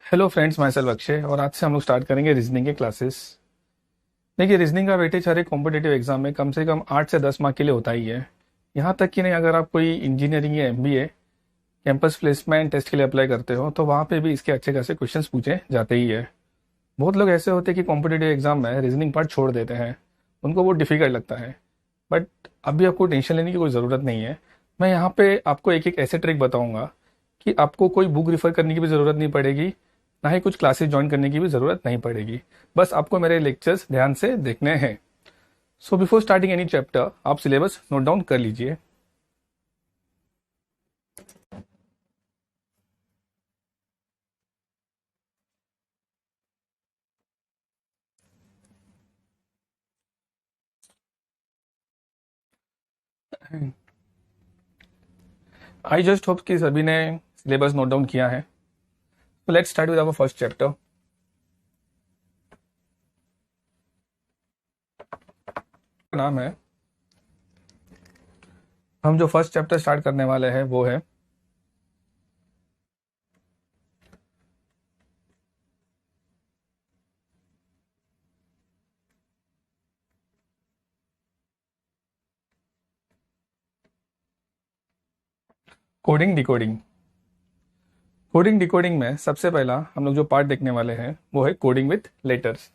Hello friends, my self Akshay और आज से हम लोग स्टार्ट करेंगे रीजनिंग के क्लासेस। देखिए, रीजनिंग का वेटेज हर एक कॉम्पिटेटिव एग्जाम में कम से कम 8 से 10 मार्क के लिए होता ही है। यहाँ तक कि नहीं, अगर आप कोई इंजीनियरिंग या एमबीए कैंपस प्लेसमेंट टेस्ट के लिए अप्लाई करते हो तो वहाँ पे भी इसके अच्छे खासे क्वेश्चंस पूछे जाते ही है। बहुत लोग ऐसे होते हैं कि कॉम्पिटेटिव एग्जाम में रीजनिंग पार्ट छोड़ देते हैं, उनको वो डिफिकल्ट लगता है। बट अभी आपको टेंशन लेने की कोई ज़रूरत नहीं है। मैं यहाँ पे आपको एक एक ऐसे ट्रिक बताऊंगा कि आपको कोई बुक रिफर करने की भी ज़रूरत नहीं पड़ेगी, ना ही कुछ क्लासेस ज्वाइन करने की भी ज़रूरत नहीं पड़ेगी। बस आपको मेरे लेक्चर्स ध्यान से देखने हैं। So before starting any chapter आप सिलेबस नोट डाउन कर लीजिए। आई जस्ट होप कि सभी ने सिलेबस नोट डाउन किया है। तो let's start with our first chapter. नाम है, हम जो फर्स्ट चैप्टर स्टार्ट करने वाले हैं वो है कोडिंग डिकोडिंग। कोडिंग डिकोडिंग में सबसे पहला हम लोग जो पार्ट देखने वाले हैं वो है coding with letters.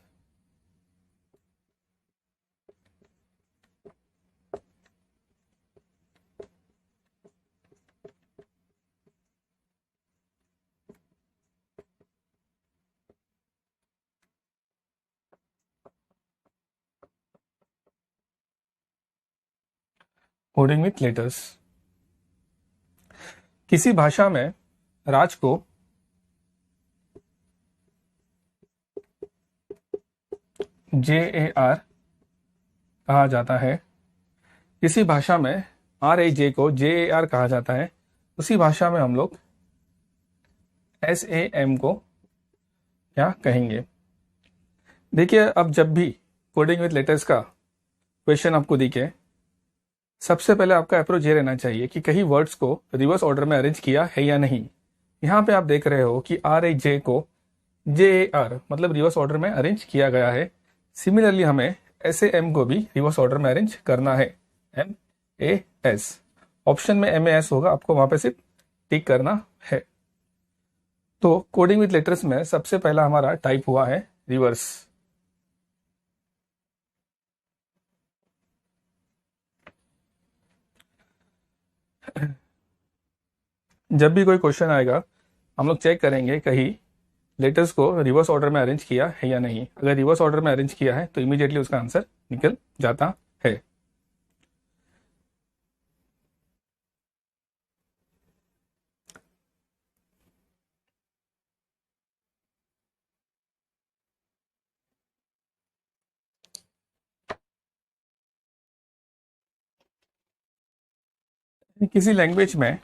Coding with letters. किसी भाषा में राज को JAR कहा जाता है, किसी भाषा में RAJ को JAR कहा जाता है, उसी भाषा में हम लोग SAM को क्या कहेंगे। देखिए, अब जब भी कोडिंग विथ लेटर्स का क्वेश्चन आपको दिखे, सबसे पहले आपका अप्रोच ये रहना चाहिए कि कहीं वर्ड्स को रिवर्स ऑर्डर में अरेंज किया है या नहीं। यहाँ पे आप देख रहे हो कि RAJ को JAR मतलब रिवर्स ऑर्डर में अरेंज किया गया है। सिमिलरली हमें SAM को भी रिवर्स ऑर्डर में अरेंज करना है, MAS। ऑप्शन में MAS होगा, आपको वहां पे सिर्फ टिक करना है। तो कोडिंग विथ लेटर्स में सबसे पहला हमारा टाइप हुआ है रिवर्स। जब भी कोई क्वेश्चन आएगा हम लोग चेक करेंगे कहीं लेटर्स को रिवर्स ऑर्डर में अरेंज किया है या नहीं। अगर रिवर्स ऑर्डर में अरेंज किया है तो इमीडिएटली उसका आंसर निकल जाता है। किसी लैंग्वेज में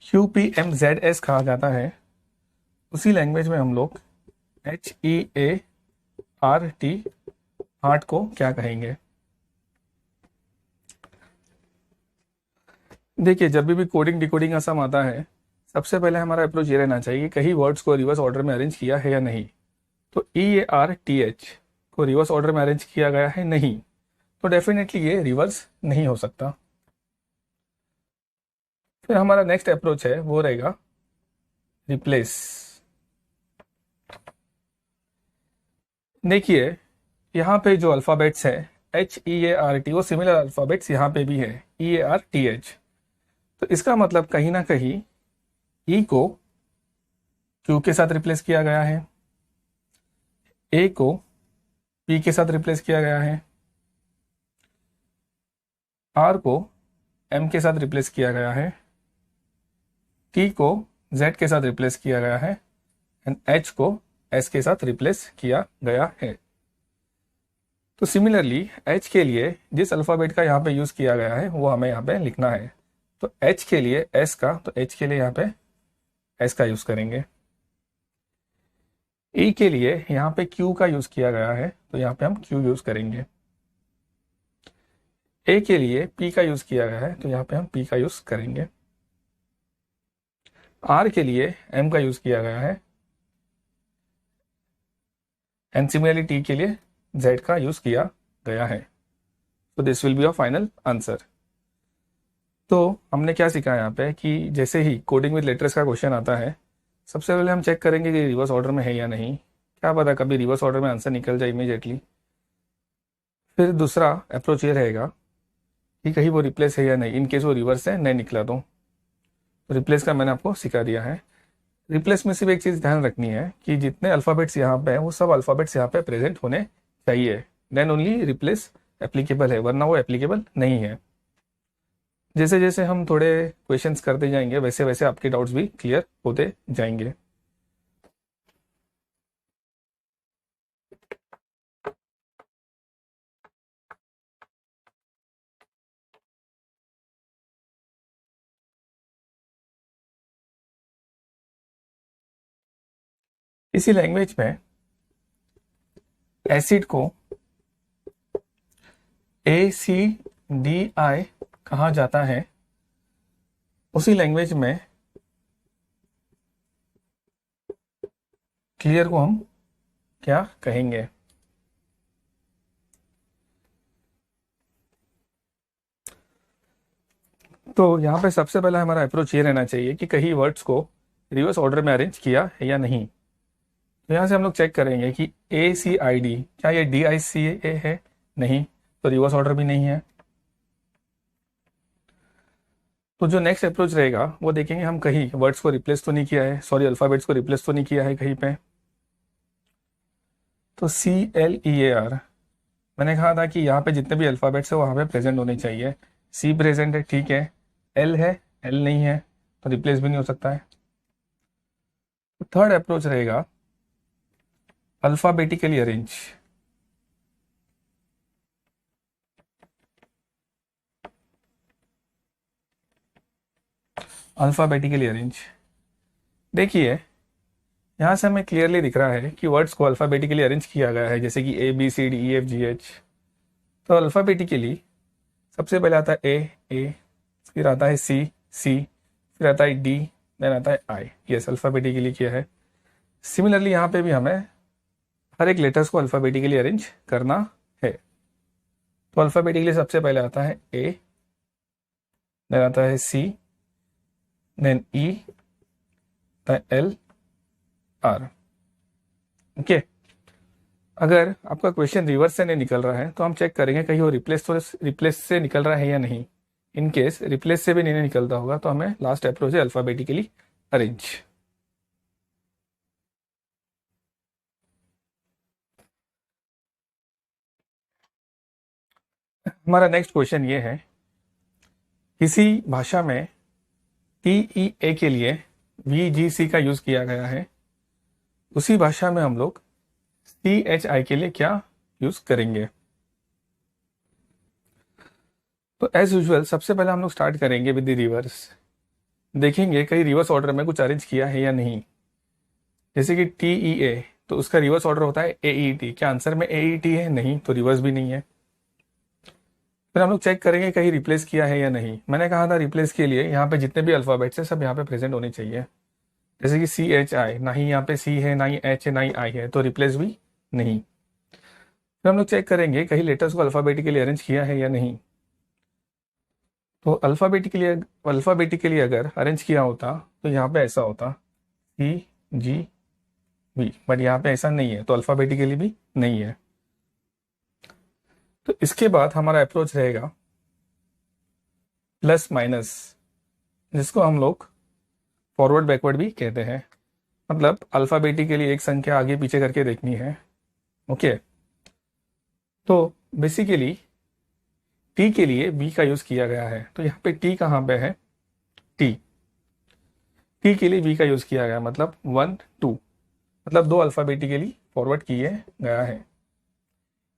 QPMZS कहा जाता है, उसी लैंग्वेज में हम लोग HEART हार्ट को क्या कहेंगे। देखिए, जब भी कोडिंग डिकोडिंग का सम आता है, सबसे पहले हमारा अप्रोच ये रहना चाहिए कहीं वर्ड्स को रिवर्स ऑर्डर में अरेंज किया है या नहीं। तो EARTH को रिवर्स ऑर्डर में अरेंज किया गया है नहीं, तो डेफिनेटली ये रिवर्स नहीं हो सकता। फिर हमारा नेक्स्ट अप्रोच है वो रहेगा रिप्लेस। देखिए, यहाँ पे जो अल्फ़ाबेट्स है HEART वो सिमिलर अल्फ़ाबेट्स यहाँ पे भी है EARTH। तो इसका मतलब कहीं ना कहीं E को Q के साथ रिप्लेस किया गया है, A को P के साथ रिप्लेस किया गया है, R को M के साथ रिप्लेस किया गया है, T को Z के साथ रिप्लेस किया गया है एंड H को S के साथ रिप्लेस किया गया है। तो सिमिलरली H के लिए जिस अल्फ़ाबेट का यहाँ पे यूज़ किया गया है वो हमें यहाँ पे लिखना है। तो H के लिए S का, तो H के लिए यहाँ पे S का यूज़ करेंगे। ई के लिए यहाँ पे क्यू का यूज किया गया है, तो यहाँ पे हम क्यू यूज करेंगे। ए के लिए पी का यूज किया गया है, तो यहाँ पे हम पी का यूज करेंगे। आर के लिए एम का यूज किया गया है, एंड सिमिलरली टी के लिए जेड का यूज किया गया है। तो this will be your final answer. तो हमने क्या सीखा यहाँ पे कि जैसे ही कोडिंग विद लेटर्स का क्वेश्चन आता है, सबसे पहले हम चेक करेंगे कि रिवर्स ऑर्डर में है या नहीं। क्या पता कभी रिवर्स ऑर्डर में आंसर निकल जाए इमीडिएटली। फिर दूसरा अप्रोच ये रहेगा कि कहीं वो रिप्लेस है या नहीं। इन केस वो रिवर्स है, नहीं निकला तो रिप्लेस का मैंने आपको सिखा दिया है। रिप्लेस में सिर्फ एक चीज़ ध्यान रखनी है कि जितने अल्फ़ाबेट्स यहाँ पे हैं वो सब अल्फ़ाबेट्स यहाँ पे प्रेजेंट होने चाहिए, देन ओनली रिप्लेस एप्लीकेबल है, वरना वो एप्लीकेबल नहीं है। जैसे जैसे हम थोड़े क्वेश्चंस करते जाएंगे वैसे वैसे आपके डाउट्स भी क्लियर होते जाएंगे। इसी लैंग्वेज में एसिड को ACDI कहा जाता है, उसी लैंग्वेज में क्लियर को हम क्या कहेंगे? तो यहाँ पे सबसे पहला हमारा अप्रोच ये रहना चाहिए कि कहीं वर्ड्स को रिवर्स ऑर्डर में अरेंज किया है या नहीं। तो यहाँ से हम लोग चेक करेंगे कि ACID क्या ये DICA है? नहीं, तो रिवर्स ऑर्डर भी नहीं है। तो जो नेक्स्ट अप्रोच रहेगा वो देखेंगे हम कहीं वर्ड्स को रिप्लेस तो नहीं किया है, सॉरी अल्फ़ाबेट्स को रिप्लेस तो नहीं किया है कहीं पे। तो CLEAR मैंने कहा था कि यहाँ पे जितने भी अल्फ़ाबेट्स है वहाँ पे प्रेजेंट होने चाहिए। C प्रेजेंट है, ठीक है। L है, L नहीं है, तो रिप्लेस भी नहीं हो सकता है। तो थर्ड अप्रोच रहेगा अल्फ़ाबेटिकली अरेंज। अल्फ़ाबेटिकली अरेंज, देखिए यहाँ से हमें क्लियरली दिख रहा है कि वर्ड्स को अल्फ़ाबेटिकली अरेंज किया गया है, जैसे कि ABCDEFGH। तो अल्फ़ाबेटिकली सबसे पहले आता है A, फिर आता है C, फिर आता है D, देन आता है I। यस, अल्फ़ाबेटिकली किया है। सिमिलरली यहाँ पे भी हमें हर एक लेटर्स को अल्फ़ाबेटिकली अरेंज करना है। तो अल्फ़ाबेटिकली सबसे पहले आता है A, देन आता है C, then E, then L, R। Okay, अगर आपका क्वेश्चन रिवर्स से नहीं निकल रहा है तो हम चेक करेंगे कहीं वो रिप्लेस से निकल रहा है या नहीं। इन केस रिप्लेस से भी नहीं निकलता होगा तो हमें लास्ट अप्रोच है अल्फ़ाबेटिकली अरेंज। हमारा नेक्स्ट क्वेश्चन ये है, किसी भाषा में TEA के लिए VGC का यूज किया गया है, उसी भाषा में हम लोग CHI के लिए क्या यूज करेंगे? तो एज यूजुअल सबसे पहले हम लोग स्टार्ट करेंगे विद द रिवर्स। देखेंगे कहीं रिवर्स ऑर्डर में कुछ अरेंज किया है या नहीं। जैसे कि TEA, तो उसका रिवर्स ऑर्डर होता है AET। क्या आंसर में AET है? नहीं, तो रिवर्स भी नहीं है। फिर हम लोग चेक करेंगे कहीं रिप्लेस किया है या नहीं। मैंने कहा था रिप्लेस के लिए यहाँ पे जितने भी अल्फ़ाबेट्स हैं सब यहाँ पे प्रेजेंट होने चाहिए। जैसे कि CHI, ना ही यहाँ पे C है, ना ही H है, ना ही I है, तो रिप्लेस भी नहीं। फिर हम लोग चेक करेंगे कहीं लेटर्स को अल्फ़ाबेटिकली अरेंज किया है या नहीं। तो अल्फ़ाबेटिकली अगर अरेंज किया होता तो यहाँ पे ऐसा होता CGV, बट यहाँ पे ऐसा नहीं है, तो अल्फ़ाबेटिकली भी नहीं है। तो इसके बाद हमारा अप्रोच रहेगा प्लस माइनस, जिसको हम लोग फॉरवर्ड बैकवर्ड भी कहते हैं। मतलब अल्फ़ाबेटिकली एक संख्या आगे पीछे करके देखनी है। ओके, तो बेसिकली टी के लिए बी का यूज किया गया है। तो यहाँ पे टी कहाँ पे है? टी के लिए बी का यूज किया गया, मतलब 1 2, मतलब दो अल्फ़ाबेटिकली फॉरवर्ड किए गया है।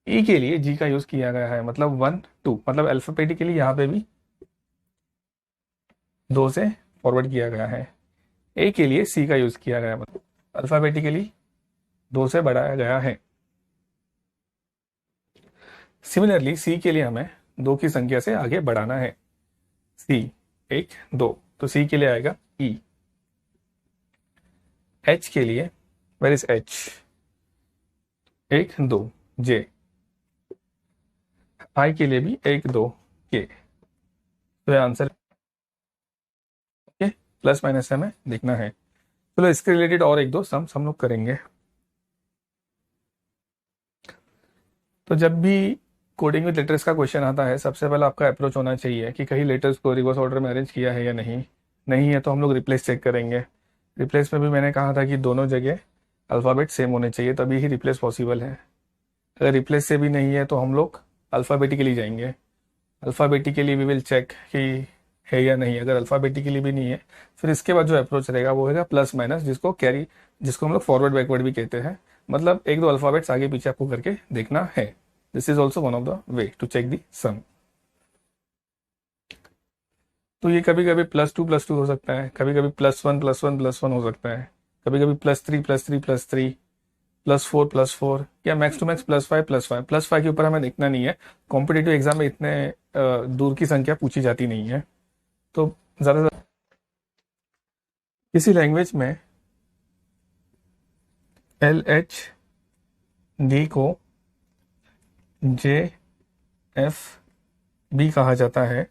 ई के लिए जी का यूज किया गया है, मतलब 1 2, मतलब अल्फ़ाबेटिकली यहाँ पे भी 2 से फॉरवर्ड किया गया है। ए के लिए सी का यूज किया गया, मतलब अल्फ़ाबेटिकली 2 से बढ़ाया गया है। सिमिलरली सी के लिए हमें 2 की संख्या से आगे बढ़ाना है। सी 1 2, तो सी के लिए आएगा ई। एच के लिए वेर इज एच, 1 2 जे। आई के लिए भी 1 2 के। तो ये आंसर के प्लस माइनस से हमें देखना है। चलो इसके रिलेटेड और एक दो सम्स हम लोग करेंगे। तो जब भी कोडिंग विद लेटर्स का क्वेश्चन आता है, सबसे पहले आपका अप्रोच होना चाहिए कि कहीं लेटर्स को रिवर्स ऑर्डर में अरेंज किया है या नहीं। नहीं है तो हम लोग रिप्लेस चेक करेंगे। रिप्लेस में भी मैंने कहा था कि दोनों जगह अल्फ़ाबेट सेम होने चाहिए, तभी ही रिप्लेस पॉसिबल है। अगर रिप्लेस से भी नहीं है तो हम लोग अल्फ़ाबेटिकली जाएंगे। अल्फ़ाबेटिकली वी विल चेक कि है या नहीं। अगर अल्फ़ाबेटिकली भी नहीं है, फिर इसके बाद जो अप्रोच रहेगा वो होगा प्लस माइनस, जिसको हम लोग फॉरवर्ड बैकवर्ड भी कहते हैं। मतलब एक दो अल्फ़ाबेट्स आगे पीछे आपको करके देखना है। This is also one of the way to check the sum. तो ये कभी कभी +2 +2 हो सकता है, कभी कभी +1 +1 +1 हो सकता है, कभी कभी +3 +3 +3, +4 +4, या मैक्स टू मैक्स +5 +5। +5 के ऊपर हमें देखना नहीं है। कॉम्पिटेटिव एग्जाम में इतने दूर की संख्या पूछी जाती नहीं है। तो ज़्यादा किसी लैंग्वेज में LHD को JFB कहा जाता है,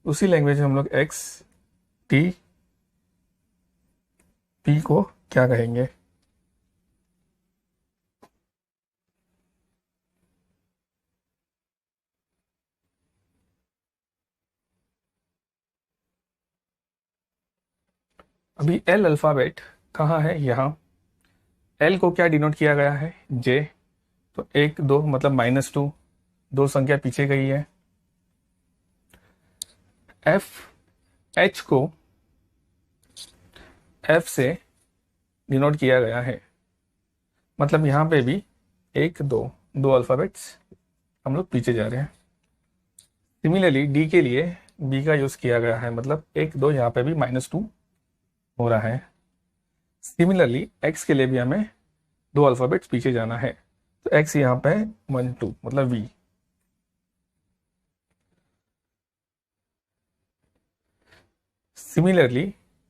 उसी लैंग्वेज में हम लोग XTP को क्या कहेंगे? अभी L अल्फ़ाबेट कहाँ है? यहाँ। L को क्या डिनोट किया गया है? J। तो 1 2 मतलब -2, 2 संख्या पीछे गई है। H को F से डिनोट किया गया है, मतलब यहाँ पे भी 1 2, 2 अल्फ़ाबेट्स हम लोग पीछे जा रहे हैं। सिमिलरली D के लिए B का यूज़ किया गया है, मतलब 1 2 यहाँ पे भी -2 हो रहा है। सिमिलरली X के लिए भी हमें 2 अल्फ़ाबेट्स पीछे जाना है, तो X यहाँ पे 1 2 मतलब V। सिमिलरली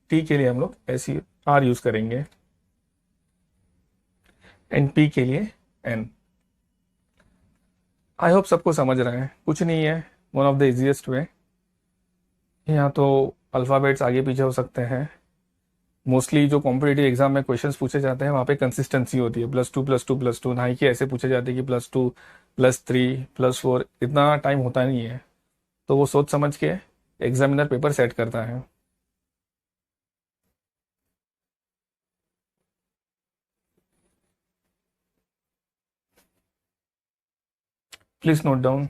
T के लिए हम लोग ऐसी R यूज़ करेंगे, एंड P के लिए N। आई होप सबको समझ रहे हैं, कुछ नहीं है, one of the easiest way. यहाँ तो अल्फ़ाबेट्स आगे पीछे हो सकते हैं। मोस्टली जो कॉम्पिटेटिव एग्जाम में क्वेश्चंस पूछे जाते हैं वहाँ पे कंसिस्टेंसी होती है, +2 +2 +2, ना ही कि ऐसे पूछे जाते हैं कि +2 +3 +4। इतना टाइम होता नहीं है, तो वो सोच समझ के एग्जामिनर पेपर सेट करता है। Please note down.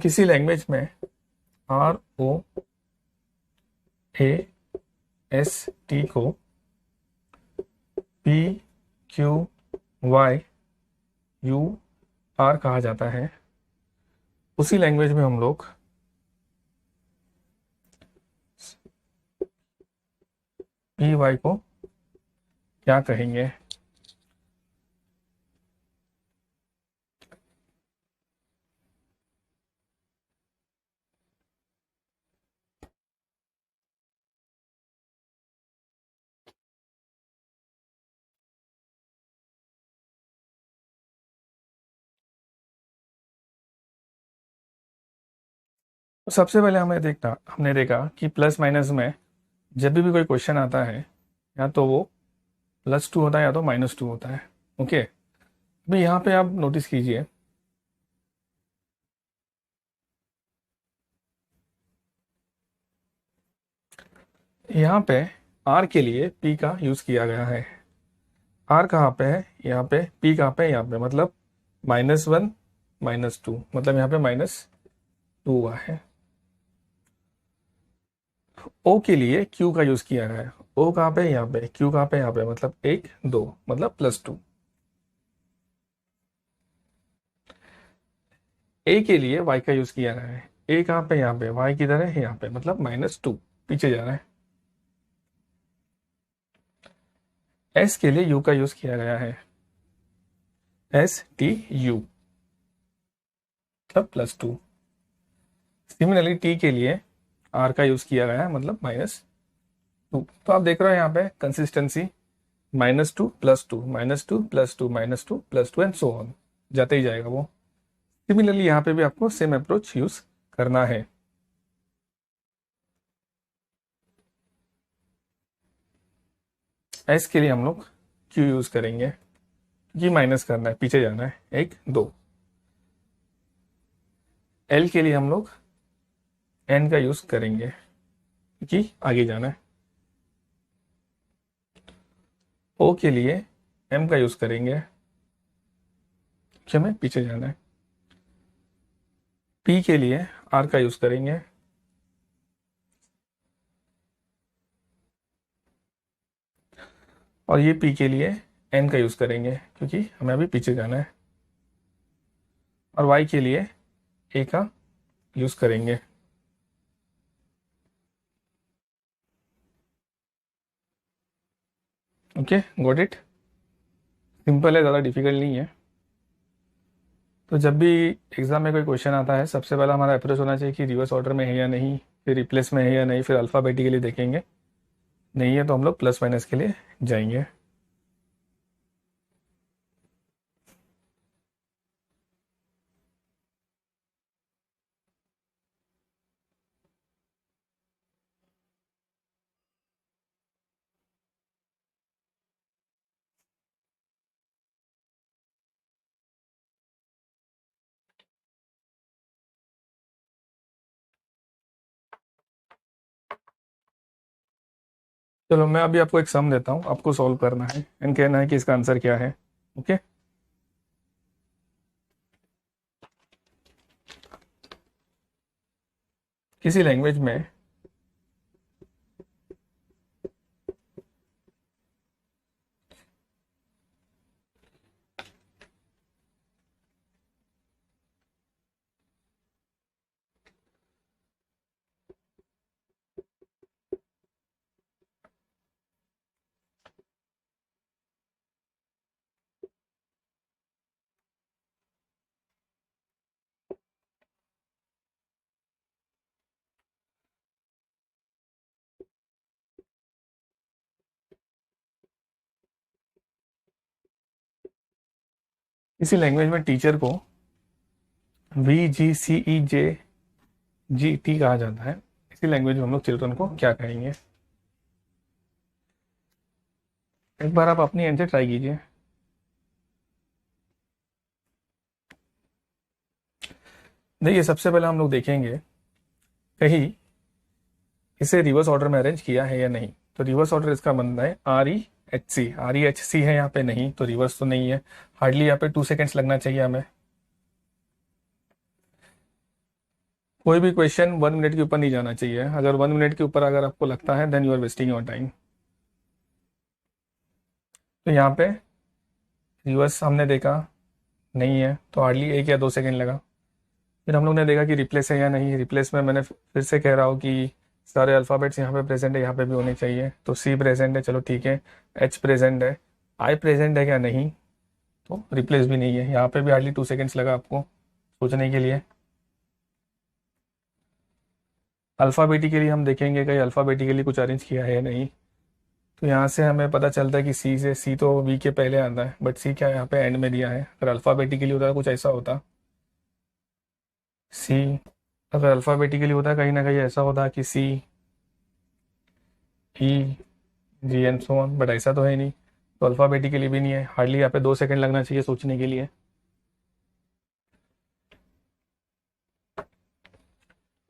किसी लैंग्वेज में ROAST को PQYUR कहा जाता है, उसी लैंग्वेज में हम लोग PY को क्या कहेंगे? तो सबसे पहले हमने देखा कि प्लस माइनस में जब भी कोई क्वेश्चन आता है, या तो वो +2 होता है या तो -2 होता है। ओके, अभी यहाँ पे आप नोटिस कीजिए, यहाँ पे R के लिए P का यूज़ किया गया है। आर कहाँ पे है, यहाँ पे, पी कहाँ पे है, यहाँ पे, मतलब -1 -2, मतलब यहाँ पे -2 हुआ है। ओ के लिए क्यू का यूज किया गया है। ओ कहाँ पे है, यहाँ पे, क्यू कहाँ पे है, यहाँ पे, मतलब 1 2, मतलब +2। ए के लिए वाई का यूज किया गया है। ए कहाँ पे, यहाँ पे, वाई किधर है, यहाँ पे, मतलब -2, पीछे जा रहा है। एस के लिए यू का यूज किया गया है। STU, मतलब +2। सिमिलरली टी के लिए आर का यूज किया गया है, मतलब -2। तो आप देख रहे हो यहाँ पे कंसिस्टेंसी, -2 +2 -2 +2 -2 +2 एंड सो ऑन, जाते ही जाएगा वो। सिमिलरली यहाँ पे भी आपको सेम अप्रोच यूज करना है। एस के लिए हम लोग क्यू यूज करेंगे, क्योंकि माइनस करना है, पीछे जाना है, 1 2। एल के लिए हम लोग एन का यूज करेंगे, क्योंकि आगे जाना है। ओ के लिए एम का यूज करेंगे, क्योंकि हमें पीछे जाना है। पी के लिए आर का यूज करेंगे, और ये पी के लिए एन का यूज करेंगे, क्योंकि हमें अभी पीछे जाना है। और वाई के लिए ए का यूज करेंगे। Okay, got it. सिंपल है, ज़्यादा डिफिकल्ट नहीं है। तो जब भी एग्जाम में कोई क्वेश्चन आता है, सबसे पहला हमारा अप्रोच होना चाहिए कि रिवर्स ऑर्डर में है या नहीं, फिर रिप्लेस में है या नहीं, फिर अल्फ़ाबेटिकली देखेंगे। नहीं है तो हम लोग प्लस माइनस के लिए जाएंगे। चलो, मैं अभी आपको एक सम देता हूँ, आपको सॉल्व करना है एंड कहना है कि इसका आंसर क्या है। ओके, किसी लैंग्वेज में टीचर को VGCEJGT कहा जाता है, इसी लैंग्वेज में हम लोग चिल्ड्रन को क्या कहेंगे? एक बार आप अपनी आंसर ट्राई कीजिए। देखिए, सबसे पहले हम लोग देखेंगे कहीं इसे रिवर्स ऑर्डर में अरेंज किया है या नहीं। तो रिवर्स ऑर्डर इसका बनता है REHC है, यहाँ पे नहीं, तो रिवर्स तो नहीं है। हार्डली यहाँ पे 2 सेकेंड्स लगना चाहिए हमें। कोई भी क्वेश्चन 1 मिनट के ऊपर नहीं जाना चाहिए। अगर 1 मिनट के ऊपर अगर आपको लगता है, then you are wasting your time. तो यहाँ पे रिवर्स हमने देखा नहीं है, तो हार्डली 1 या 2 सेकेंड लगा। फिर हम लोग ने देखा कि रिप्लेस है या नहीं। रिप्लेस में मैंने फिर से कह रहा हूँ कि सारे अल्फ़ाबेट्स यहाँ पे प्रेजेंट है, यहाँ पे भी होने चाहिए। तो C प्रेजेंट है, चलो ठीक है। H प्रेजेंट है, I प्रेजेंट है क्या, नहीं, तो रिप्लेस भी नहीं है। यहाँ पे भी हार्डली 2 सेकेंड्स लगा आपको सोचने के लिए। अल्फ़ाबेटिकली हम देखेंगे कहीं अल्फ़ाबेटिकली कुछ अरेंज किया है या नहीं। तो यहाँ से हमें पता चलता है कि C तो V के पहले आता है, बट C क्या यहाँ पे एंड में दिया है। अगर अल्फ़ाबेटिकली होता कुछ ऐसा होता, C अगर अल्फ़ाबेटिकली होता कहीं ना कहीं ऐसा होता कि CEG and so on, but ऐसा तो है नहीं। तो अल्फ़ाबेटिकली भी नहीं है। हार्डली यहाँ पे 2 सेकेंड लगना चाहिए सोचने के लिए।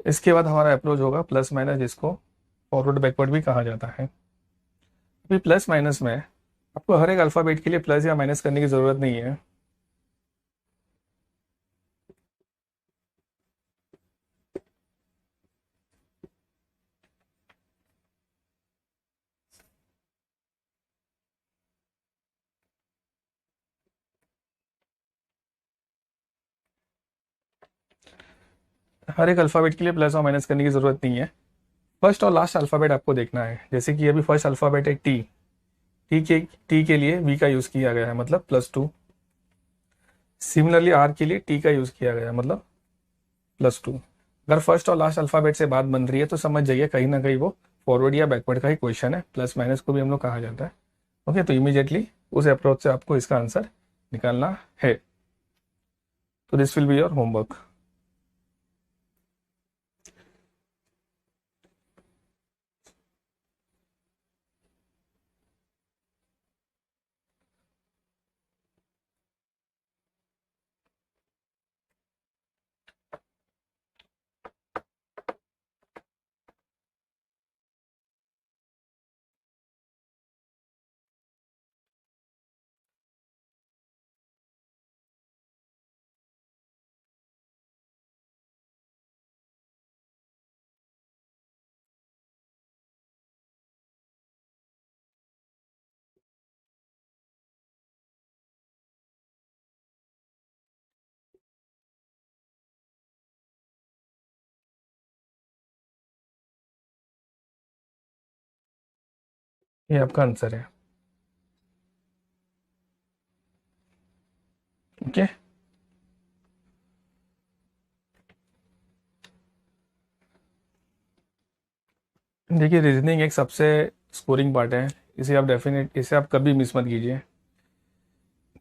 इसके बाद हमारा अप्रोच होगा प्लस माइनस, जिसको फॉरवर्ड बैकवर्ड भी कहा जाता है। अभी प्लस माइनस में आपको हर एक अल्फ़ाबेट के लिए प्लस या माइनस करने की ज़रूरत नहीं है। हर एक अल्फ़ाबेट के लिए प्लस और माइनस करने की ज़रूरत नहीं है। फर्स्ट और लास्ट अल्फ़ाबेट आपको देखना है। जैसे कि अभी फर्स्ट अल्फ़ाबेट है टी। टी के लिए वी का यूज़ किया गया है, मतलब +2। सिमिलरली आर के लिए टी का यूज़ किया गया है, मतलब +2। अगर फर्स्ट और लास्ट अल्फ़ाबेट से बात बन रही है तो समझ जाइए कहीं ना कहीं वो फॉरवर्ड या बैकवर्ड का ही क्वेश्चन है। प्लस माइनस को भी हम लोग कहा जाता है। ओके, तो इमीडिएटली उस अप्रोच से आपको इसका आंसर निकालना है। तो this will be your homework. ये आपका आंसर है। ओके, देखिए रीजनिंग एक सबसे स्कोरिंग पार्ट है। इसे आप कभी मिस मत कीजिए।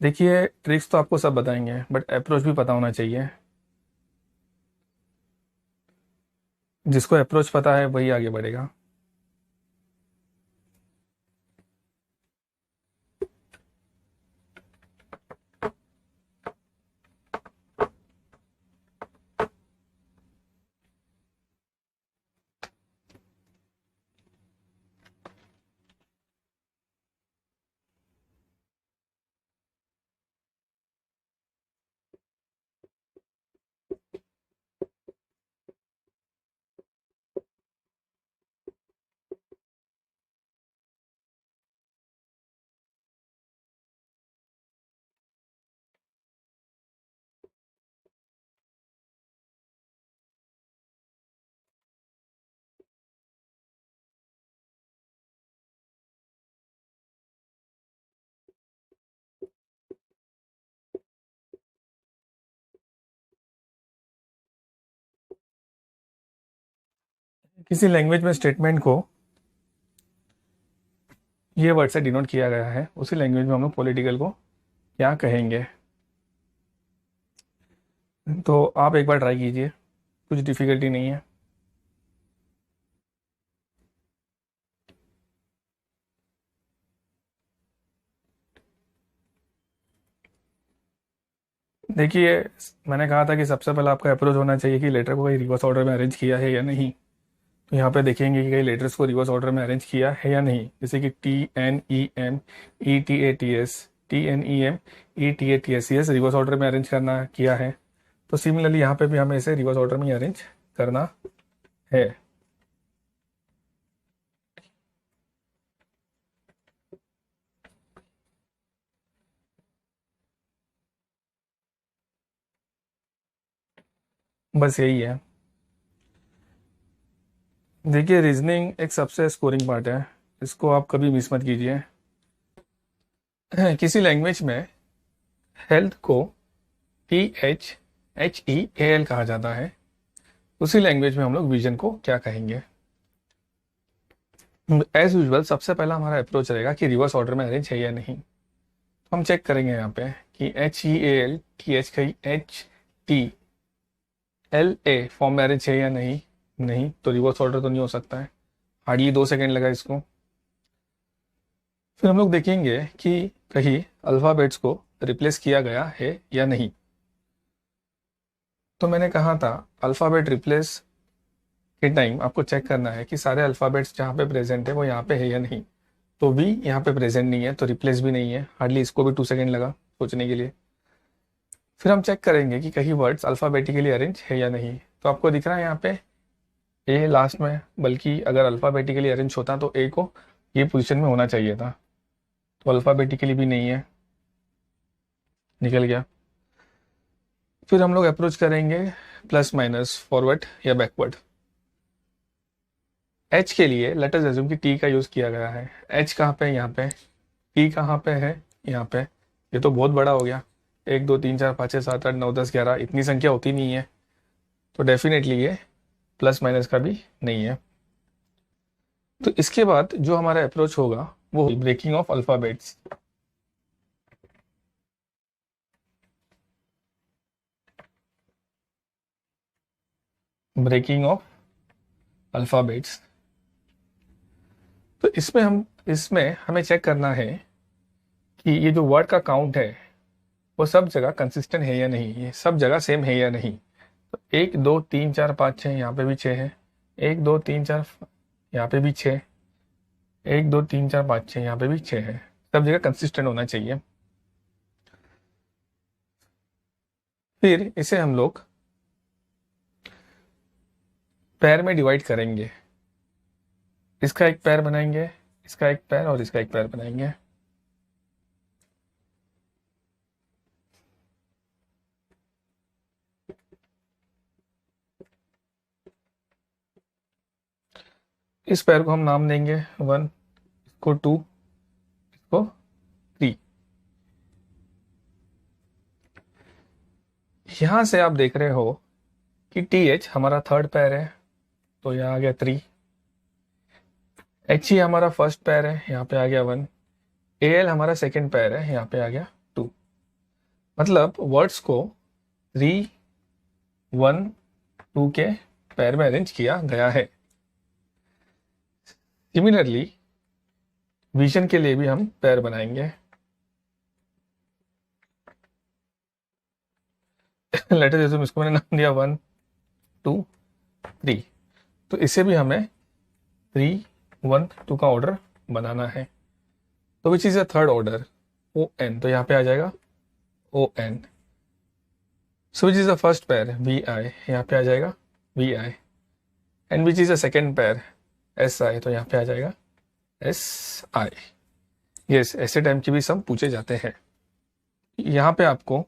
देखिए ट्रिक्स तो आपको सब बताएंगे, बट अप्रोच भी पता होना चाहिए। जिसको अप्रोच पता है वही आगे बढ़ेगा। किसी लैंग्वेज में स्टेटमेंट को ये वर्ड से डिनोट किया गया है, उसी लैंग्वेज में हम लोग पॉलिटिकल को क्या कहेंगे। तो आप एक बार ट्राई कीजिए, कुछ डिफ़िकल्टी नहीं है। देखिए, मैंने कहा था कि सबसे पहले आपका अप्रोच होना चाहिए कि लेटर को कहीं रिवर्स ऑर्डर में अरेंज किया है या नहीं। तो यहाँ पे देखेंगे कि कई लेटर्स को रिवर्स ऑर्डर में अरेंज किया है या नहीं। जैसे कि TNEM ETATS yes reverse order में अरेंज करना किया है। तो सिमिलरली यहाँ पे भी हमें इसे रिवर्स ऑर्डर में ही अरेंज करना है। बस यही है। देखिए रीजनिंग एक सबसे स्कोरिंग पार्ट है, इसको आप कभी मिस मत कीजिए। किसी लैंग्वेज में हेल्थ को THEAL कहा जाता है, उसी लैंग्वेज में हम लोग विजन को क्या कहेंगे। एज यूजल सबसे पहला हमारा अप्रोच रहेगा कि रिवर्स ऑर्डर में अरेंज है या नहीं। तो हम चेक करेंगे यहाँ पे कि HEAL की एच कही HTLA फॉर्म में अरेंज है या नहीं। नहीं तो रिवर्स ऑर्डर तो नहीं हो सकता है। हार्डली 2 सेकेंड लगा इसको। फिर हम लोग देखेंगे कि कहीं अल्फ़ाबेट्स को रिप्लेस किया गया है या नहीं। तो मैंने कहा था अल्फ़ाबेट रिप्लेस के टाइम आपको चेक करना है कि सारे अल्फ़ाबेट्स जहाँ पे प्रेजेंट है वो यहाँ पे है या नहीं। तो वी यहाँ पे प्रेजेंट नहीं है, तो रिप्लेस भी नहीं है, हार्डली इसको भी 2 सेकेंड लगा सोचने के लिए। फिर हम चेक करेंगे कि कहीं वर्ड्स अल्फ़ाबेटिकली अरेंज है या नहीं। तो आपको दिख रहा है यहाँ पे ए लास्ट में, बल्कि अगर अल्फ़ाबेटिकली अरेंज होता तो ए को ये पोजीशन में होना चाहिए था, तो अल्फ़ाबेटिकली भी नहीं है, निकल गया। फिर हम लोग अप्रोच करेंगे प्लस माइनस, फॉरवर्ड या बैकवर्ड। एच के लिए लेट अस अज्यूम कि टी का यूज़ किया गया है। एच कहाँ पे है? यहाँ पे। टी कहाँ पे है? यहाँ पे। ये तो बहुत बड़ा हो गया, 1 2 3 4 5 6 7 8 9 10 11, इतनी संख्या होती नहीं है, तो डेफिनेटली ये प्लस माइनस का भी नहीं है। तो इसके बाद जो हमारा अप्रोच होगा वो breaking of alphabets. Breaking of alphabets. तो इसमें हमें चेक करना है कि ये जो वर्ड का काउंट है वो सब जगह कंसिस्टेंट है या नहीं, ये सब जगह सेम है या नहीं। तो 1 2 3 4 5 6, यहाँ पे भी 6 है। 1 2 3 4, यहाँ पे भी 6। 1 2 3 4 5 6, यहाँ पे भी 6 है। सब जगह कंसिस्टेंट होना चाहिए। फिर इसे हम लोग पैर में डिवाइड करेंगे। इसका एक पैर बनाएंगे, इसका एक पैर और इसका एक पैर बनाएंगे। इस पैर को हम नाम देंगे 1, इसको 2, इसको 3। यहां से आप देख रहे हो कि टी एच हमारा थर्ड पैर है, तो यहाँ आ गया 3। एच ई हमारा फर्स्ट पैर है, यहाँ पे आ गया 1। ए एल हमारा सेकेंड पैर है, यहाँ पे आ गया 2। मतलब वर्ड्स को 3 1 2 के पैर में अरेंज किया गया है। सिमिलरली विजन के लिए भी हम पैर बनाएंगे। लेटर जैसे इसको मैंने नाम दिया 1 2 3, तो इसे भी हमें 3 1 2 का ऑर्डर बनाना है। तो which is a third order? O N, तो यहाँ पे आ जाएगा O N. So which is the first pair? V I, यहाँ पे आ जाएगा V I. And which is the second pair? S I, तो यहाँ पे आ जाएगा एस आई। यस, ऐसे टाइम की भी सम पूछे जाते हैं। यहाँ पे आपको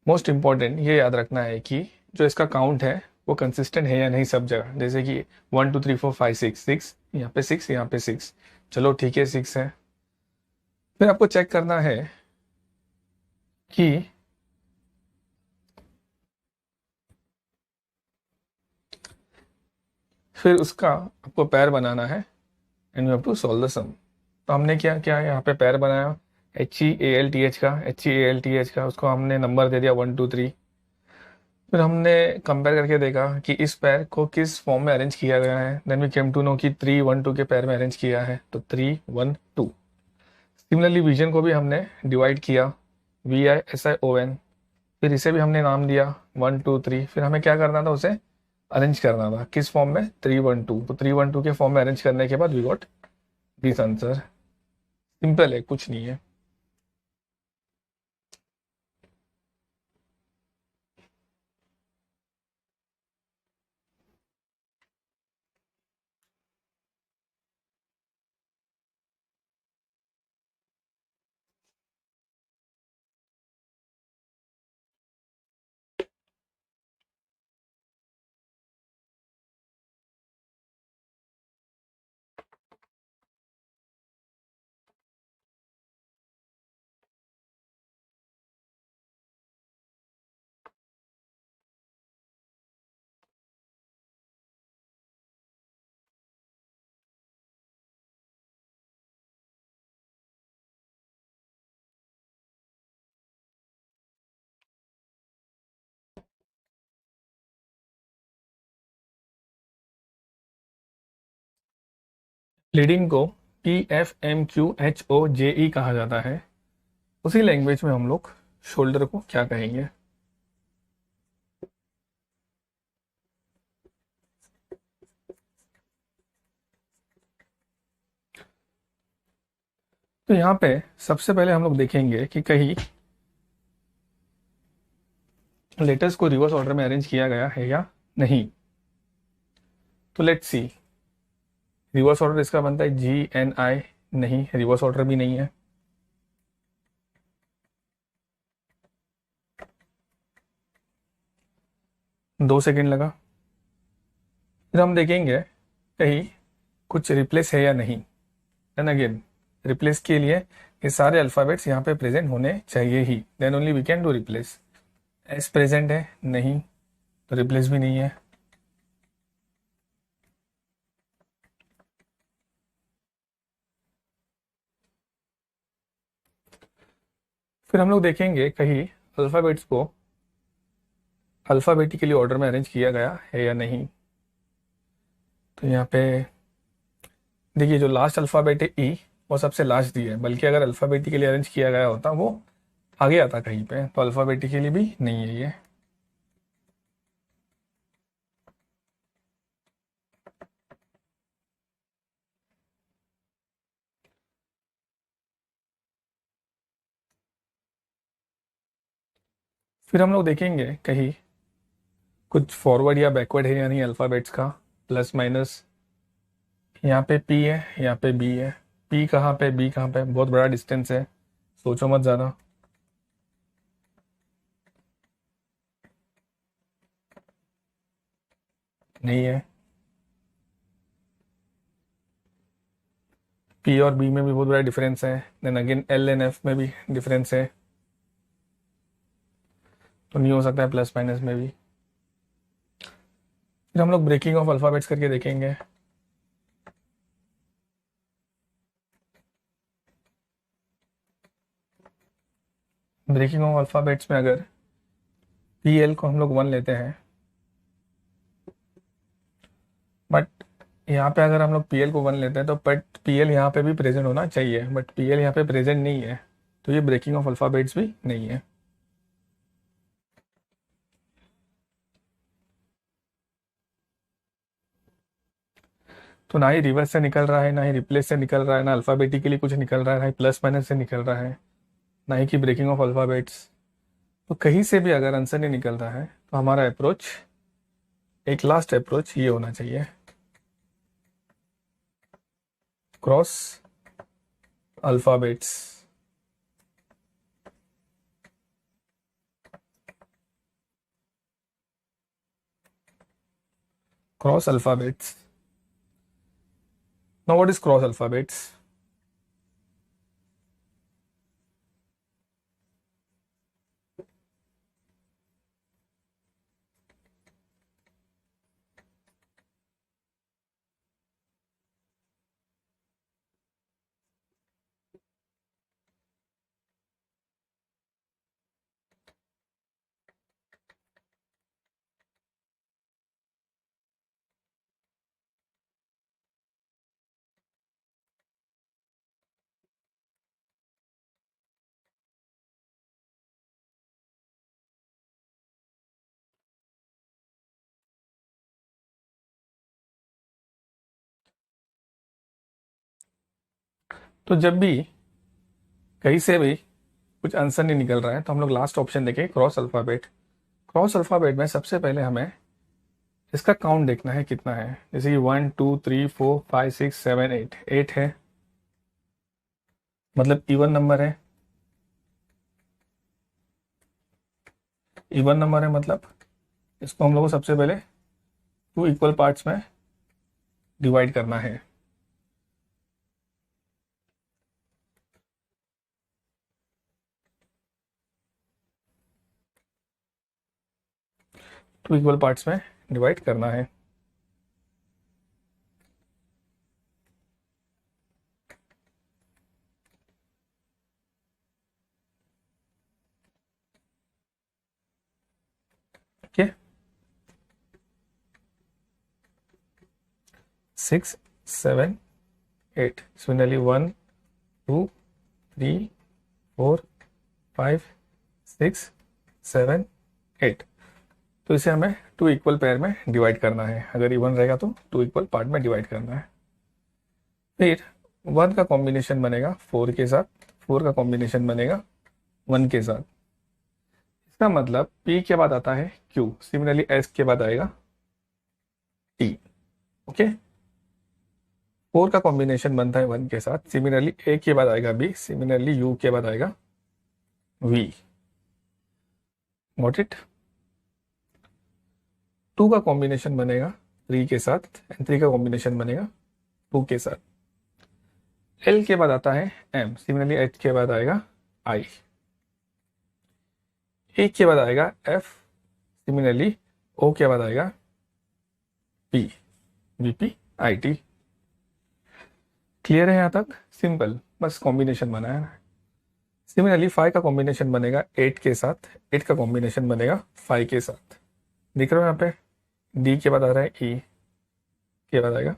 मोस्ट इंपॉर्टेंट ये याद रखना है कि जो इसका काउंट है वो कंसिस्टेंट है या नहीं सब जगह। जैसे कि 1 2 3 4 5 6, 6 यहाँ पे 6, यहाँ पे 6, चलो ठीक है 6 है। फिर आपको चेक करना है कि फिर उसका आपको पैर बनाना है, and you have to solve the sum. तो हमने क्या किया, यहाँ पे पैर बनाया HEALTH का, HEALTH का, उसको हमने नंबर दे दिया 1 2 3। फिर हमने कंपेयर करके देखा कि इस पैर को किस फॉर्म में अरेंज किया गया है। Then we came to know कि 3 1 2 के पैर में अरेंज किया है, तो 3 1 2। सिमिलरली विजन को भी हमने डिवाइड किया, VISION। फिर इसे भी हमने नाम दिया 1 2 3। फिर हमें क्या करना था, उसे अरेंज करना था किस फॉर्म में? 3 1 2। तो 3 1 2 के फॉर्म में अरेंज करने के बाद we got this answer. Simple है, कुछ नहीं है। लीडिंग को PFMQHOJE कहा जाता है। उसी लैंग्वेज में हम लोग शोल्डर को क्या कहेंगे? तो यहाँ पे सबसे पहले हम लोग देखेंगे कि कहीं लेटर्स को रिवर्स ऑर्डर में अरेंज किया गया है या नहीं। तो लेट्स सी, रिवर्स ऑर्डर इसका बनता है GNI, नहीं, रिवर्स ऑर्डर भी नहीं है। दो सेकेंड लगा। फिर हम देखेंगे कहीं कुछ रिप्लेस है या नहीं। देन अगेन रिप्लेस के लिए ये सारे अल्फ़ाबेट्स यहाँ पे प्रेजेंट होने चाहिए ही, then only we can do replace. S present है नहीं, तो रिप्लेस भी नहीं है। फिर हम लोग देखेंगे कहीं अल्फ़ाबेट्स को अल्फ़ाबेटिकली ऑर्डर में अरेंज किया गया है या नहीं। तो यहाँ पे देखिए, जो लास्ट अल्फ़ाबेट है ई, वो सबसे लास्ट दी है, बल्कि अगर अल्फ़ाबेटिकली अरेंज किया गया होता वो आगे आता कहीं पे, तो अल्फ़ाबेटिकली भी नहीं है ये। फिर हम लोग देखेंगे कहीं कुछ फॉरवर्ड या बैकवर्ड है या नहीं अल्फ़ाबेट्स का, प्लस माइनस। यहाँ पे पी है, यहाँ पे बी है। पी कहाँ पे, बी कहाँ पे, बहुत बड़ा डिस्टेंस है, सोचो मत ज़्यादा। नहीं है। पी और बी में भी बहुत बड़ा डिफरेंस है, then again L and F में भी डिफरेंस है, तो नहीं हो सकता है प्लस माइनस में भी। फिर हम लोग ब्रेकिंग ऑफ अल्फ़ाबेट्स करके देखेंगे। ब्रेकिंग ऑफ अल्फ़ाबेट्स में अगर पी एल को हम लोग 1 लेते हैं, बट यहाँ पे अगर हम लोग पी एल को 1 लेते हैं तो बट पी एल यहाँ पे भी प्रेजेंट होना चाहिए, बट पी एल यहाँ पे प्रेजेंट नहीं है, तो ये ब्रेकिंग ऑफ अल्फ़ाबेट्स भी नहीं है। तो ना ही रिवर्स से निकल रहा है, ना ही रिप्लेस से निकल रहा है, ना अल्फ़ाबेटिकली कुछ निकल रहा है, ना ही प्लस माइनस से निकल रहा है, ना ही कि ब्रेकिंग ऑफ अल्फ़ाबेट्स। तो कहीं से भी अगर आंसर नहीं निकल रहा है, तो हमारा अप्रोच, एक लास्ट अप्रोच ये होना चाहिए, cross alphabets. Cross alphabets. Now what is cross alphabets? तो जब भी कहीं से भी कुछ आंसर नहीं निकल रहा है, तो हम लोग लास्ट ऑप्शन देखें, क्रॉस अल्फ़ाबेट। क्रॉस अल्फ़ाबेट में सबसे पहले हमें इसका काउंट देखना है कितना है, जैसे कि 1 2 3 4 5 6 7 8, 8 है, मतलब इवन नंबर है। इवन नंबर है मतलब इसको हम लोग को सबसे पहले 2 इक्वल पार्ट्स में डिवाइड करना है। टू इक्वल पार्ट्स में डिवाइड करना है। Okay, 6 7 8, similarly 1 2 3 4 5 6 7 8। तो इसे हमें 2 इक्वल पेयर में डिवाइड करना है, अगर इवन रहेगा तो 2 इक्वल पार्ट में डिवाइड करना है। फिर 1 का कॉम्बिनेशन बनेगा 4 के साथ, 4 का कॉम्बिनेशन बनेगा 1 के साथ। इसका मतलब P के बाद आता है Q, सिमिलरली S के बाद आएगा T। ओके, 4 का कॉम्बिनेशन बनता है 1 के साथ, सिमिलरली A के बाद आएगा B, सिमिलरली U के बाद आएगा V। Got it. 2 का कॉम्बिनेशन बनेगा 3 के साथ, एंड 3 का कॉम्बिनेशन बनेगा 2 के साथ। L के बाद आता है M, सिमिलरली H के बाद आएगा I। A के बाद आएगा F, सिमिलरली O के बाद आएगा P, VP, IT। क्लियर है यहाँ तक? सिंपल, बस कॉम्बिनेशन बनाया है। सिमिलरली 5 का कॉम्बिनेशन बनेगा 8 के साथ, 8 का कॉम्बिनेशन बनेगा 5 के साथ। दिख रहा है यहाँ पे? D के बाद आ रहा है E, के बाद आएगा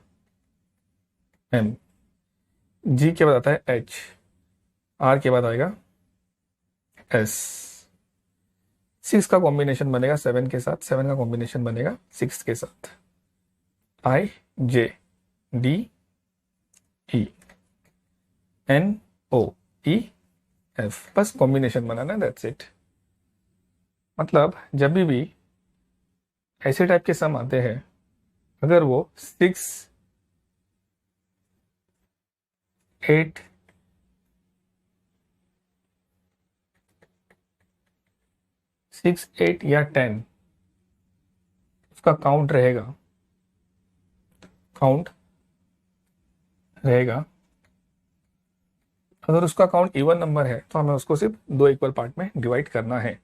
M, G के बाद आता है H, R के बाद आएगा S। 6 का कॉम्बिनेशन बनेगा 7 के साथ, 7 का कॉम्बिनेशन बनेगा 6 के साथ। I, J, D, E, N, O, E, F। बस कॉम्बिनेशन बनाना, दैट्स इट। मतलब जब भी ऐसे टाइप के सम आते हैं, अगर वो 6, 8, 6, 8 या 10 उसका काउंट रहेगा अगर उसका काउंट इवन नंबर है तो हमें उसको सिर्फ 2 इक्वल पार्ट में डिवाइड करना है।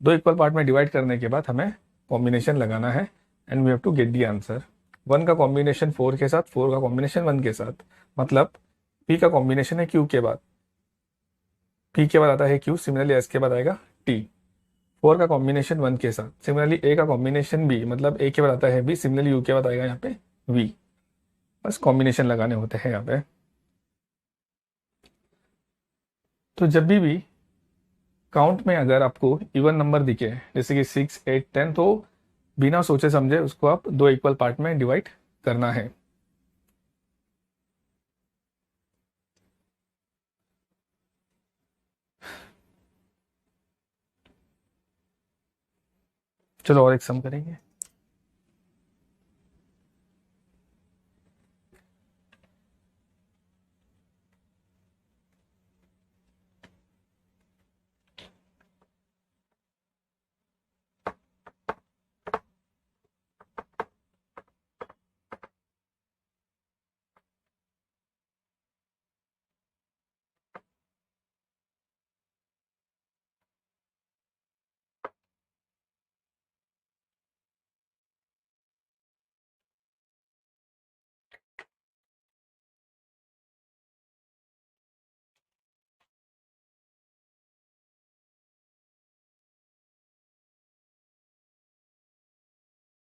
2 इक्वल पार्ट में डिवाइड करने के बाद हमें कॉम्बिनेशन लगाना है, and we have to get the answer. 1 का कॉम्बिनेशन 4 के साथ, 4 का कॉम्बिनेशन 1 के साथ, मतलब P का कॉम्बिनेशन है Q के बाद, P के बाद आता है Q, सिमिलरली S के बाद आएगा T। 4 का कॉम्बिनेशन 1 के साथ, सिमिलरली A का कॉम्बिनेशन B, मतलब A के बाद आता है B, सिमिलरली U के बाद आएगा यहाँ पे V। बस कॉम्बिनेशन लगाने होते हैं यहाँ पे। तो जब भी काउंट में अगर आपको इवन नंबर दिखे, जैसे कि 6, 8, 10, तो बिना सोचे समझे उसको आप 2 इक्वल पार्ट में डिवाइड करना है। चलो और एक सम करेंगे।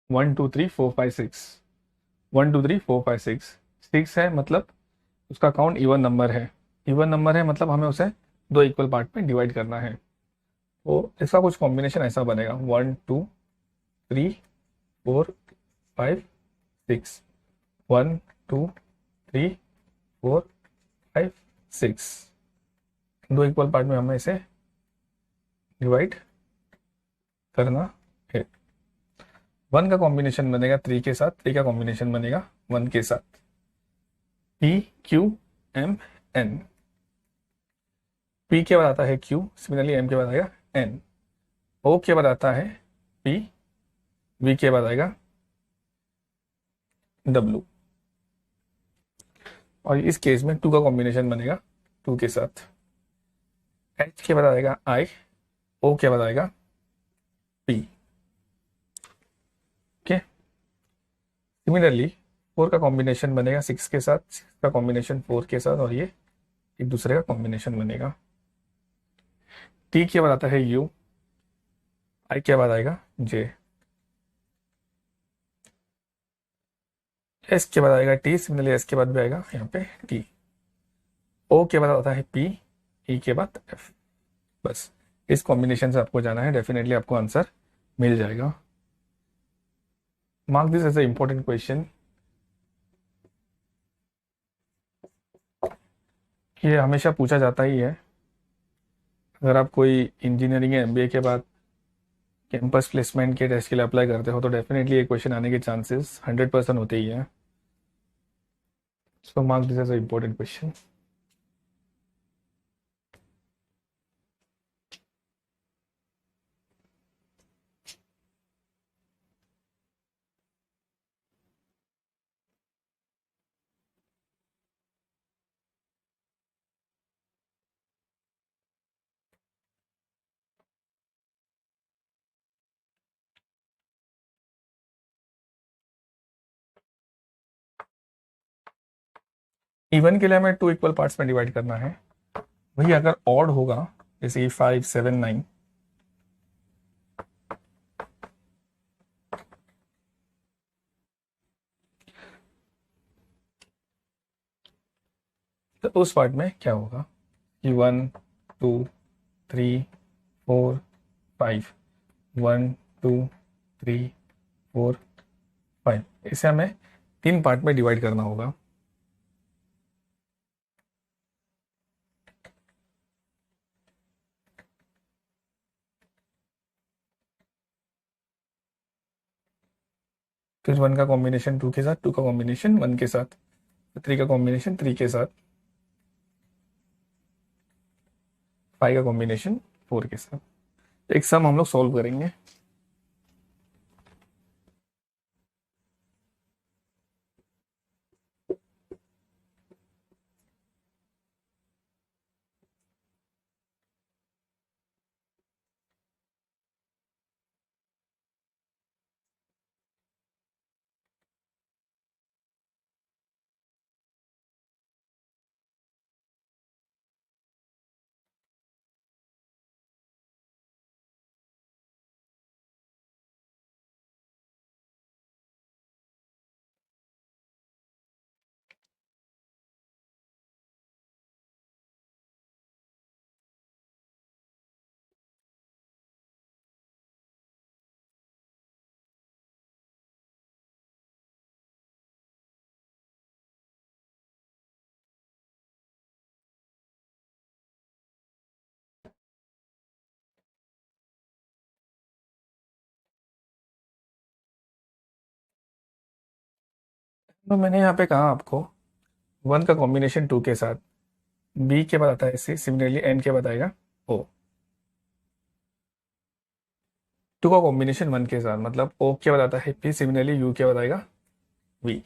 One two three four five six 1 2 3 4 5 6, 6 है मतलब उसका काउंट इवन नंबर है। इवन नंबर है मतलब हमें उसे 2 इक्वल पार्ट में डिवाइड करना है। तो इसका कुछ कॉम्बिनेशन ऐसा बनेगा 1 2 3 4 5 6, 1 2 3 4 5 6। 2 इक्वल पार्ट में हमें इसे डिवाइड करना है। 1 का कॉम्बिनेशन बनेगा 3 के साथ, 3 का कॉम्बिनेशन बनेगा 1 के साथ। P, Q, M, N। P के बाद आता है Q, सिमिलरली M के बाद आएगा N। O के बाद आता है P, V के बाद आएगा W। और इस केस में 2 का कॉम्बिनेशन बनेगा 2 के साथ। H के बाद आएगा I, O के बाद आएगा P। ओके, सिमिलरली 4 का कॉम्बिनेशन बनेगा 6 के साथ, 6 का कॉम्बिनेशन 4 के साथ, और ये एक दूसरे का कॉम्बिनेशन बनेगा। T के बाद आता है U, I के बाद आएगा J, S के बाद आएगा T, सिमिलरली S के बाद भी आएगा यहाँ पे T। O के बाद आता है P, E के बाद F। बस इस कॉम्बिनेशन से आपको जाना है, डेफिनेटली आपको आंसर मिल जाएगा। Mark this as a important question. ये हमेशा पूछा जाता ही है। अगर आप कोई इंजीनियरिंग या एमबीए के बाद कैंपस प्लेसमेंट के टेस्ट के लिए अप्लाई करते हो तो डेफिनेटली ये क्वेश्चन आने के चांसेस 100% होते ही हैं। So mark this as a important question. Even के लिए हमें 2 इक्वल पार्ट्स में डिवाइड करना है। वही अगर ऑड होगा, जैसे 5 7 9, तो उस पार्ट में क्या होगा कि 1 2 3 4 5, 1 2 3 4 5, इसे हमें 3 पार्ट में डिवाइड करना होगा। फिर 1 का कॉम्बिनेशन 2 के साथ, 2 का कॉम्बिनेशन 1 के साथ, 3 का कॉम्बिनेशन 3 के साथ, 5 का कॉम्बिनेशन 4 के साथ। एक सम हम लोग सॉल्व करेंगे। तो मैंने यहाँ पे कहा आपको 1 का कॉम्बिनेशन 2 के साथ, बी के बाद आता है सी, सिमिलरली एन के बाद आएगा ओ। 2 का कॉम्बिनेशन 1 के साथ मतलब ओ के बाद आता है पी, सिमिलरली यू के बाद आएगा वी।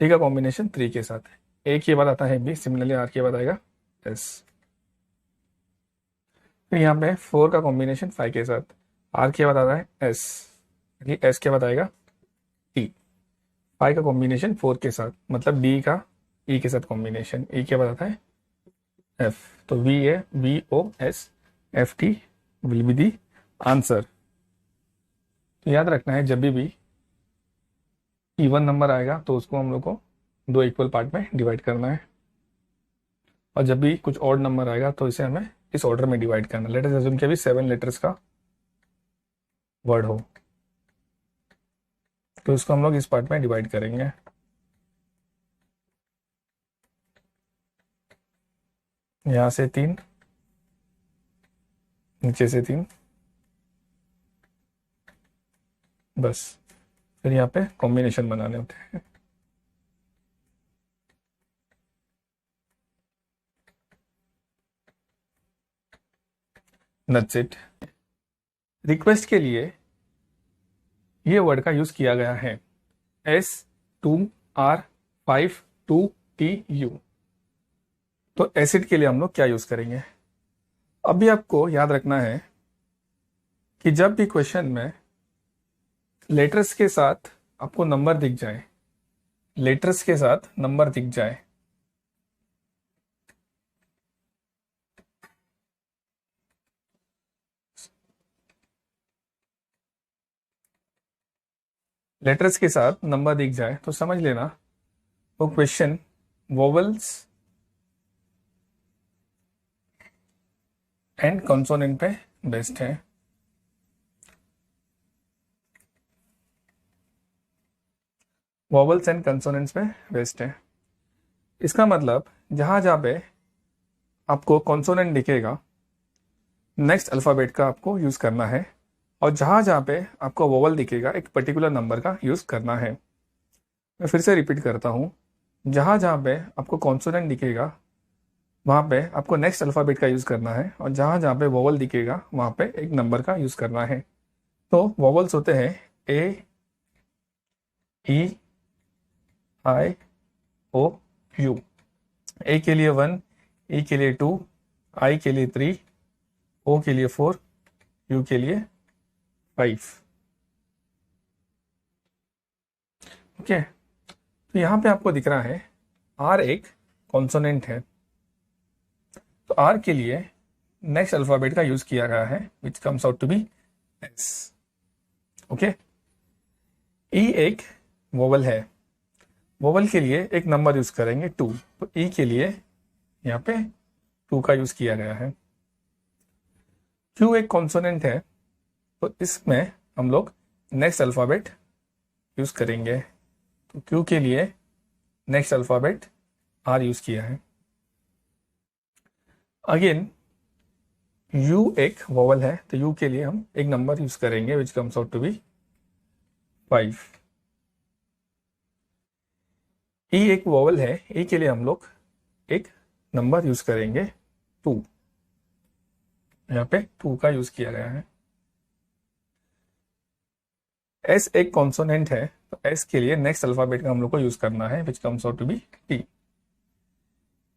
3 का कॉम्बिनेशन 3 के साथ, ए के बाद आता है बी, सिमिलरली आर के बाद आएगा एस। फिर यहाँ पे 4 का कॉम्बिनेशन 5 के साथ, आर के बाद आता है एस, एस के बाद आएगा टी। 5 का कॉम्बिनेशन 4 के साथ मतलब डी का ई के साथ कॉम्बिनेशन, ई के बाद आता है एफ। तो V A V O S F T will be the answer. तो याद रखना है, जब भी इवन नंबर आएगा तो उसको हम लोग को 2 इक्वल पार्ट में डिवाइड करना है, और जब भी कुछ ऑड नंबर आएगा तो इसे हमें इस ऑर्डर में डिवाइड करना है। लेट अस अज्यूम कि अभी 7 लेटर्स का वर्ड हो, तो इसको हम लोग इस पार्ट में डिवाइड करेंगे। यहां से 3, नीचे से 3, बस। फिर यहाँ पे कॉम्बिनेशन बनाने होते हैं। That's it. रिक्वेस्ट के लिए ये वर्ड का यूज किया गया है, S2R52TU। तो एसिड के लिए हम लोग क्या यूज करेंगे? अभी आपको याद रखना है कि जब भी क्वेश्चन में लेटर्स के साथ आपको नंबर दिख जाए, लेटर्स के साथ नंबर दिख जाए, लेटर्स के साथ नंबर दिख जाए तो समझ लेना वो क्वेश्चन वोवेल्स एंड कॉन्सोनेंट पे बेस्ड है। वोवेल्स एंड कंसोनेंट्स पे बेस्ड है। इसका मतलब जहाँ जहाँ पे आपको कॉन्सोनेंट दिखेगा नेक्स्ट अल्फ़ाबेट का आपको यूज़ करना है, और जहाँ जहाँ पे आपको वोवल दिखेगा एक पर्टिकुलर नंबर का यूज़ करना है। मैं फिर से रिपीट करता हूँ, जहाँ जहाँ पे आपको कॉन्सोनेंट दिखेगा वहाँ पे आपको नेक्स्ट अल्फ़ाबेट का यूज़ करना है, और जहाँ जहाँ पे वोवल दिखेगा वहाँ पे एक नंबर का यूज़ करना है। तो वोवल्स होते हैं ए, ई, आई, ओ, यू। ए के लिए 1, ई के लिए 2, आई के लिए 3, ओ के लिए 4, यू के लिए 5। ओके, तो यहाँ पे आपको दिख रहा है आर एक कॉन्सोनेंट है, तो आर के लिए नेक्स्ट अल्फ़ाबेट का यूज़ किया गया है which comes out to be S. Okay, E एक वोवल है, वोवल के लिए एक नंबर यूज़ करेंगे 2, तो ई के लिए यहाँ पे 2 का यूज़ किया गया है। क्यू एक कॉन्सोनेंट है, तो इसमें हम लोग नेक्स्ट अल्फ़ाबेट यूज़ करेंगे, तो क्यू के लिए नेक्स्ट अल्फ़ाबेट आर यूज़ किया है। अगेन यू एक वोवल है, तो यू के लिए हम एक नंबर यूज़ करेंगे which comes out to be 5। E एक वोवल है, ई के लिए हम लोग एक नंबर यूज़ करेंगे 2, यहाँ पे 2 का यूज़ किया गया है। एस एक कॉन्सोनेंट है, तो एस के लिए नेक्स्ट अल्फ़ाबेट का हम लोग को यूज़ करना है which comes out to be T.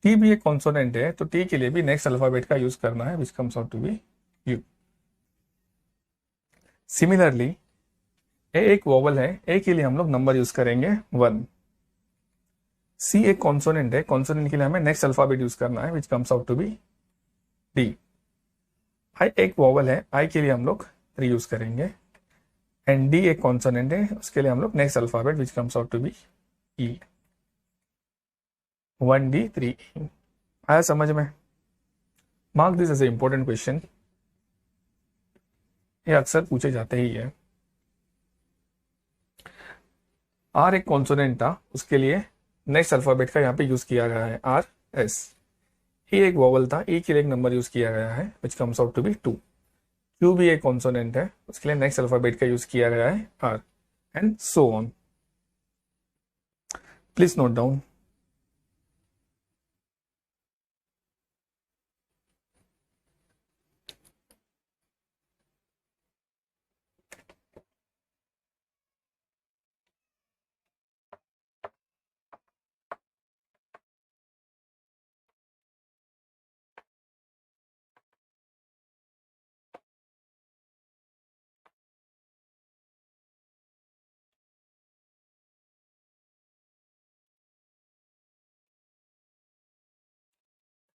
T भी एक कॉन्सोनेंट है, तो टी के लिए भी नेक्स्ट अल्फ़ाबेट का यूज़ करना है which comes out to be U. Similarly A एक वोवल है, ए के लिए हम लोग नंबर यूज़ करेंगे 1। सी एक कॉन्सोनेंट है, कॉन्सोनेंट के लिए हमें नेक्स्ट अल्फ़ाबेट यूज़ करना है which comes out to be D. I एक वोवल है, आई के लिए हम लोग 3 यूज़ करेंगे, एंड डी एक कॉन्सोनेंट है, उसके लिए हम लोग next alphabet which comes out to be E. 1D 3E। आया समझ में? Mark this as a important question, ये अक्सर पूछे जाते ही है। आर एक कॉन्सोनेंट था, उसके लिए नेक्स्ट अल्फ़ाबेट का यहाँ पे यूज़ किया गया है आर एस। ई एक वोवल था, ई के लिए एक नंबर यूज़ किया गया है which comes out to be 2। Q भी एक कॉन्सोनेंट है, उसके लिए नेक्स्ट अल्फ़ाबेट का यूज़ किया गया है R, and so on. Please note down.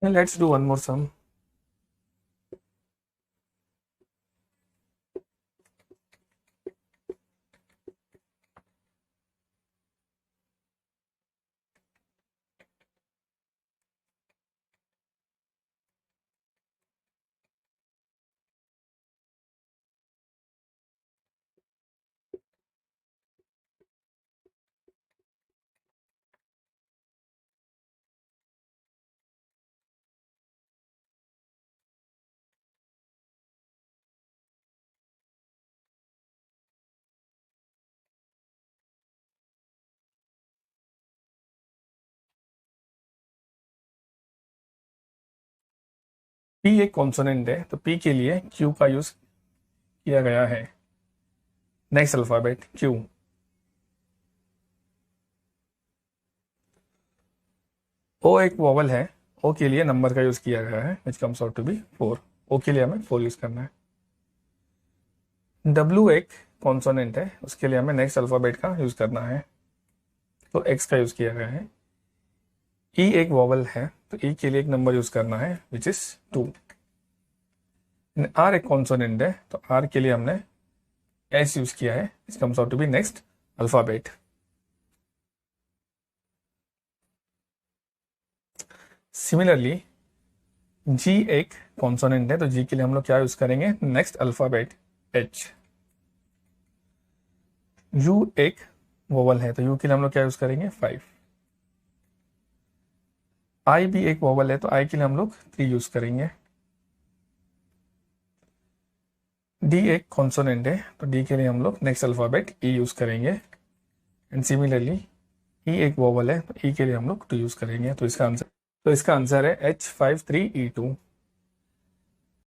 Let's do one more sum. P एक कॉन्सोनेंट है, तो पी के लिए क्यू का यूज़ किया गया है, नेक्स्ट अल्फ़ाबेट क्यू। ओ एक वोवल है, ओ के लिए नंबर का यूज़ किया गया है which comes out to be 4। O के लिए हमें 4 यूज़ करना है। डब्ल्यू एक कॉन्सोनेंट है, उसके लिए हमें नेक्स्ट अल्फ़ाबेट का यूज़ करना है, तो एक्स का यूज़ किया गया है। ई एक वोवल है, तो ई के लिए एक नंबर यूज़ करना है विच इज़ 2। आर एक कॉन्सोनेंट है, तो आर के लिए हमने एस यूज़ किया है, it comes out to be next alphabet. Similarly G एक कॉन्सोनेंट है, तो जी के लिए हम लोग क्या यूज़ करेंगे, नेक्स्ट अल्फ़ाबेट एच। यू एक वोवल है, तो यू के लिए हम लोग क्या यूज़ करेंगे 5। आई भी एक वोवल है, तो आई के लिए हम लोग 3 यूज करेंगे। डी एक कॉन्सोनेंट है, तो डी के लिए हम लोग नेक्स्ट अल्फाबेट ई यूज करेंगे। एंड सिमिलरली ई एक वोवल है, तो ई के लिए हम लोग 2 यूज करेंगे। तो इसका आंसर है H53E2।